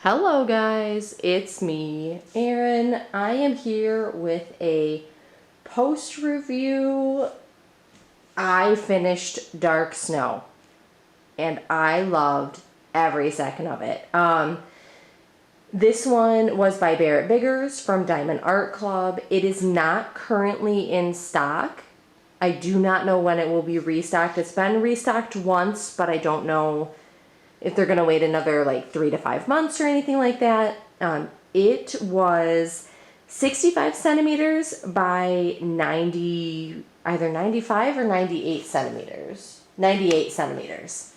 Hello guys, it's me, Erin. I am here with a post review. I finished Dark Snow and I loved every second of it. This one was by Barrett Biggers from Diamond Art Club. It is not currently in stock. I do not know when it will be restocked. It's been restocked once, but I don't know if they're going to wait another like 3 to 5 months or anything like that. It was 65 centimeters by 90, either 95 or 98 centimeters. 98 centimeters.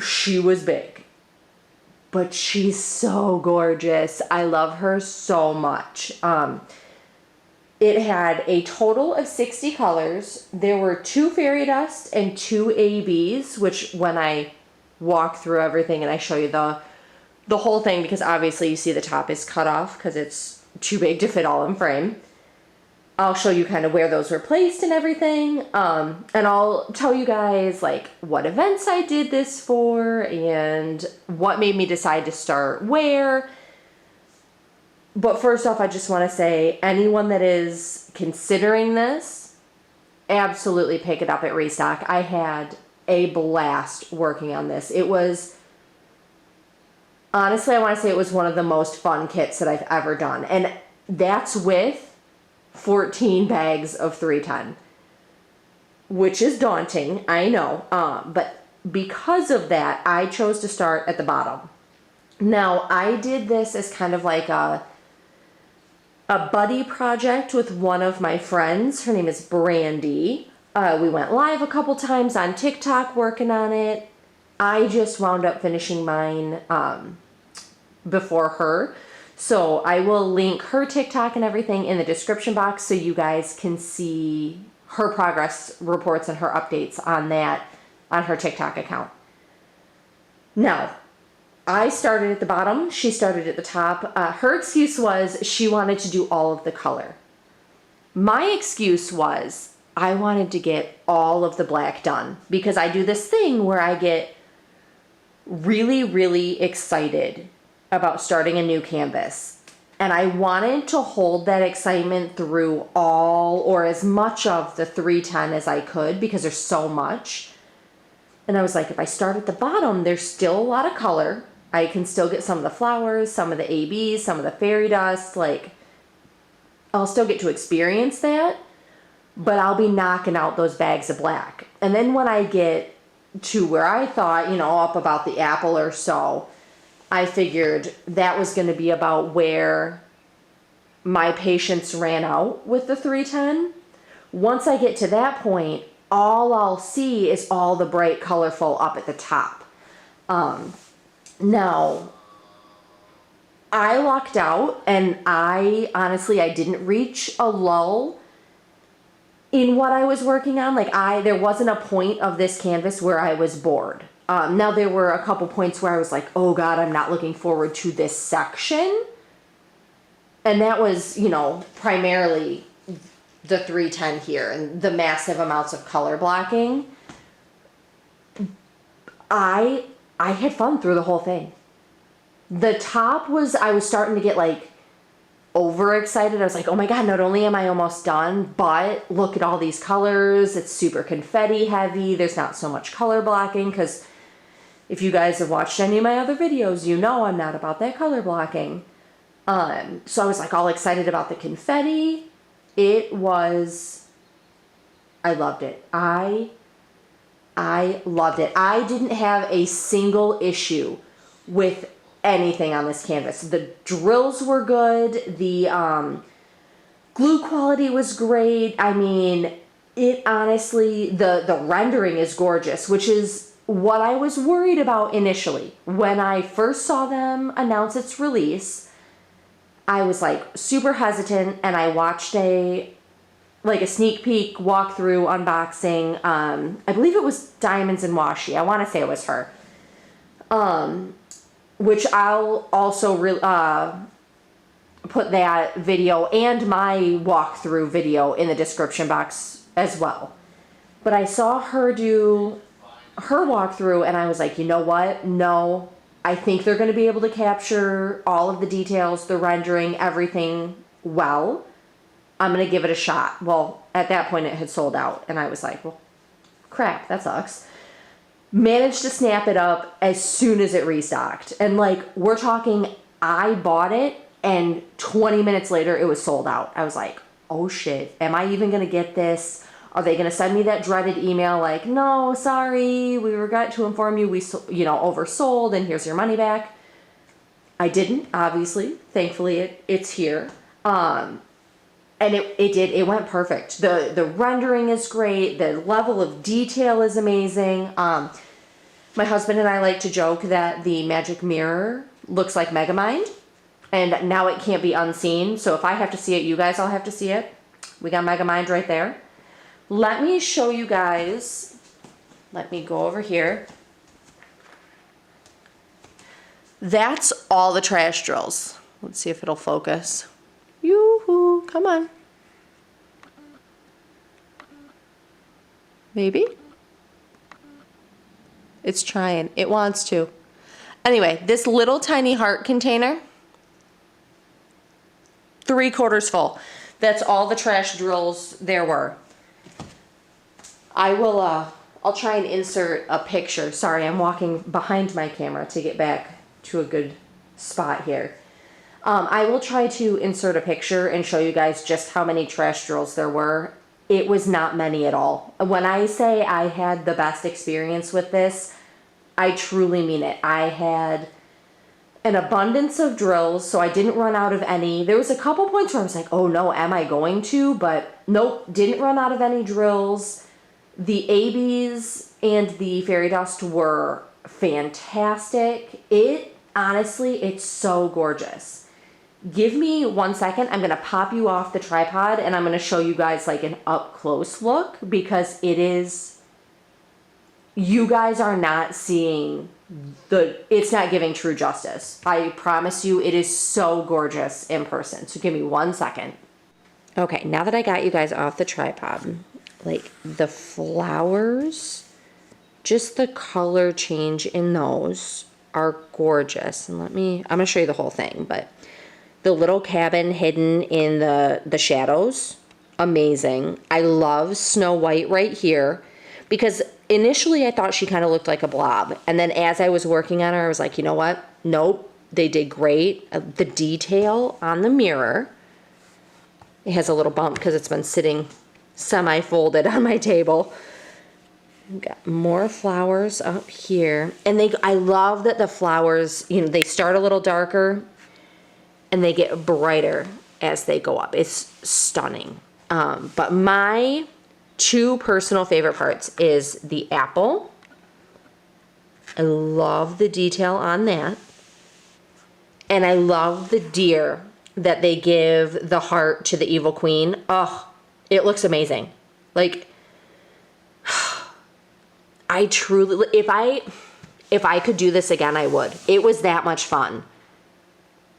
She was big, but she's so gorgeous. I love her so much. It had a total of 60 colors. There were 2 fairy dust and 2 ABs, which when I walk through everything and I show you the whole thing, because obviously you see the top is cut off because it's too big to fit all in frame. I'll show you kind of where those were placed and everything. And I'll tell you guys like what events I did this for and what made me decide to start where. But first off, I just want to say anyone that is considering this, absolutely pick it up at Restock. I had a blast working on this. It was, honestly, I want to say it was one of the most fun kits that I've ever done. And that's with 14 bags of 310, which is daunting, I know. But because of that, I chose to start at the bottom. Now, I did this as kind of like a buddy project with one of my friends. Her name is Brandy. We went live a couple times on TikTok working on it. I just wound up finishing mine before her. So I will link her TikTok and everything in the description box so you guys can see her progress reports and her updates on that on her TikTok account. Now, I started at the bottom, she started at the top. Her excuse was she wanted to do all of the color. My excuse was I wanted to get all of the black done because I do this thing where I get really, really excited about starting a new canvas. And I wanted to hold that excitement through all or as much of the 310 as I could because there's so much. And I was like, if I start at the bottom, there's still a lot of color. I can still get some of the flowers, some of the ABs, some of the fairy dust. Like, I'll still get to experience that, but I'll be knocking out those bags of black. And then when I get to where I thought, up about the apple or so, I figured that was going to be about where my patience ran out with the 310. Once I get to that point, all I'll see is all the bright, colorful up at the top. Now, I lucked out, and I didn't reach a lull in what I was working on. There wasn't a point of this canvas where I was bored. Now there were a couple points where I was like, oh God, I'm not looking forward to this section. And that was, primarily the 310 here and the massive amounts of color blocking. I had fun through the whole thing. The top I was starting to get overexcited. I was like, oh my God, not only am I almost done, but look at all these colors. It's super confetti heavy. There's not so much color blocking because if you guys have watched any of my other videos, you know I'm not about that color blocking. So I was all excited about the confetti. I loved it. I loved it. I didn't have a single issue with anything on this canvas. The drills were good. The glue quality was great. I mean, it honestly, the rendering is gorgeous, which is what I was worried about initially. When I first saw them announce its release, I was super hesitant, and I watched a sneak peek, walkthrough, unboxing. I believe it was Diamonds and Washi. I want to say it was her. Which I'll also put that video and my walkthrough video in the description box as well. But I saw her do her walkthrough and I was like, you know what? No, I think they're going to be able to capture all of the details, the rendering, everything well. I'm going to give it a shot. Well, at that point it had sold out and I was like, well, crap, that sucks. Managed to snap it up as soon as it restocked. And like, we're talking, I bought it and 20 minutes later it was sold out. I was like, oh shit, am I even going to get this? Are they going to send me that dreaded email like, no, sorry, we regret to inform you we oversold and here's your money back? I didn't, obviously. Thankfully, it's here. And it went perfect. The rendering is great. The level of detail is amazing. My husband and I like to joke that the magic mirror looks like Megamind, and now it can't be unseen. So if I have to see it, you guys all have to see it. We got Megamind right there. Let me show you guys. Let me go over here. That's all the trash drills. Let's see if it'll focus. Yoo-hoo, come on. Maybe? It's trying. It wants to. Anyway, this little tiny heart container, 3/4 full. That's all the trash drills there were. I'll try and insert a picture. Sorry, I'm walking behind my camera to get back to a good spot here. I will try to insert a picture and show you guys just how many trash drills there were. It was not many at all. When I say I had the best experience with this, I truly mean it. I had an abundance of drills, so I didn't run out of any. There was a couple points where I was like, oh no, am I going to? But nope, didn't run out of any drills. The ABs and the fairy dust were fantastic. Honestly, it's so gorgeous. Give me 1 second. I'm going to pop you off the tripod and I'm going to show you guys like an up close look, because you guys are not seeing it's not giving true justice. I promise you, it is so gorgeous in person. So give me 1 second. Okay, now that I got you guys off the tripod, like the flowers, just the color change in those are gorgeous. And I'm going to show you the whole thing, but the little cabin hidden in the shadows, amazing. I love Snow White right here, because initially I thought she kind of looked like a blob. And then as I was working on her, I was like, you know what? Nope, they did great. The detail on the mirror, it has a little bump because it's been sitting semi-folded on my table. We've got more flowers up here. And I love that the flowers, they start a little darker and they get brighter as they go up. It's stunning. But my 2 personal favorite parts is the apple. I love the detail on that. And I love the deer that they give the heart to the evil queen. Oh, it looks amazing. Like, I truly, if I could do this again, I would. It was that much fun.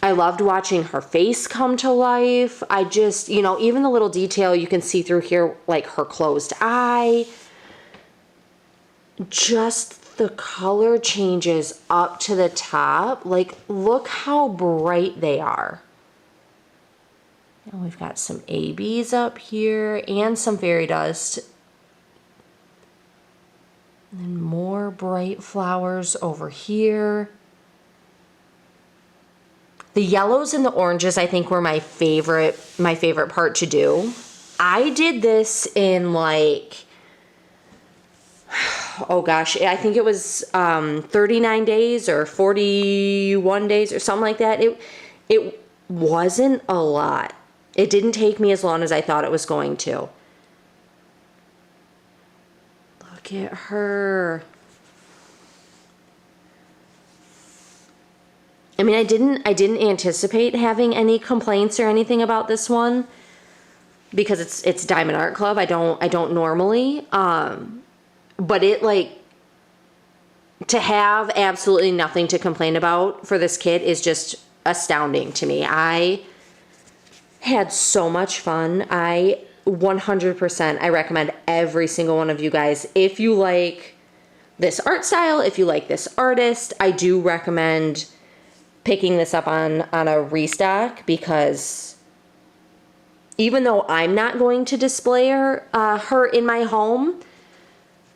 I loved watching her face come to life. I just, even the little detail you can see through here, like her closed eye. Just the color changes up to the top. Like, look how bright they are. And we've got some ABs up here and some fairy dust. And then more bright flowers over here. The yellows and the oranges, I think, were my favorite part to do. I did this in like, oh gosh, I think it was 39 days or 41 days or something like that. It wasn't a lot. It didn't take me as long as I thought it was going to. Look at her. I mean, I didn't anticipate having any complaints or anything about this one, because it's Diamond Art Club. I don't normally, but it, like, to have absolutely nothing to complain about for this kit is just astounding to me. I had so much fun. 100% I recommend every single one of you guys, if you like this art style, if you like this artist, I do recommend picking this up on a restock, because even though I'm not going to display her in my home,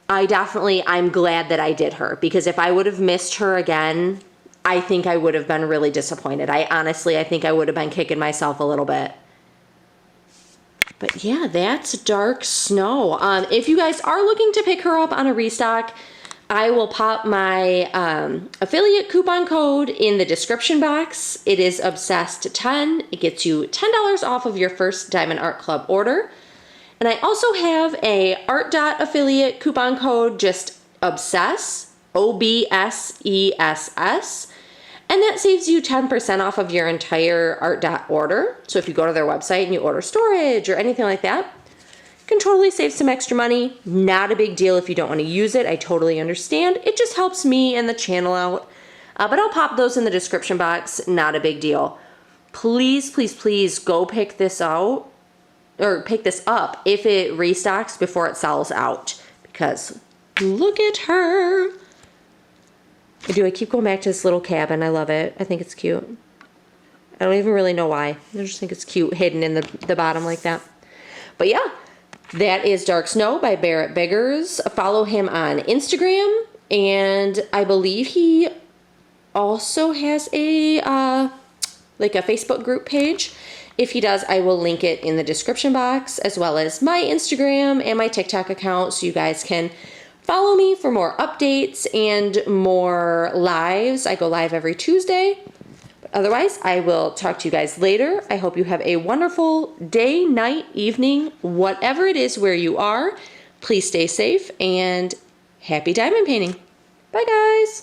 I'm glad that I did her, because if I would have missed her again, I think I would have been really disappointed. I think I would have been kicking myself a little bit. But yeah, that's Dark Snow. If you guys are looking to pick her up on a restock, I will pop my affiliate coupon code in the description box. It is Obsessed10. It gets you $10 off of your first Diamond Art Club order. And I also have a Art affiliate coupon code, just Obsess, OBSESS. And that saves you 10% off of your entire Art order. So if you go to their website and you order storage or anything like that, you can totally save some extra money. Not a big deal if you don't want to use it. I totally understand. It just helps me and the channel out. But I'll pop those in the description box. Not a big deal. Please, please, please go pick this out, or pick this up if it restocks before it sells out. Because look at her. I keep going back to this little cabin. I love it. I think it's cute. I don't even really know why. I just think it's cute hidden in the bottom like that. But yeah, that is Dark Snow by Barrett Biggers. Follow him on Instagram, and I believe he also has a Facebook group page. If he does, I will link it in the description box, as well as my Instagram and my TikTok account, so you guys can follow me for more updates and more lives. I go live every Tuesday. But otherwise, I will talk to you guys later. I hope you have a wonderful day, night, evening, whatever it is where you are. Please stay safe, and happy diamond painting. Bye, guys.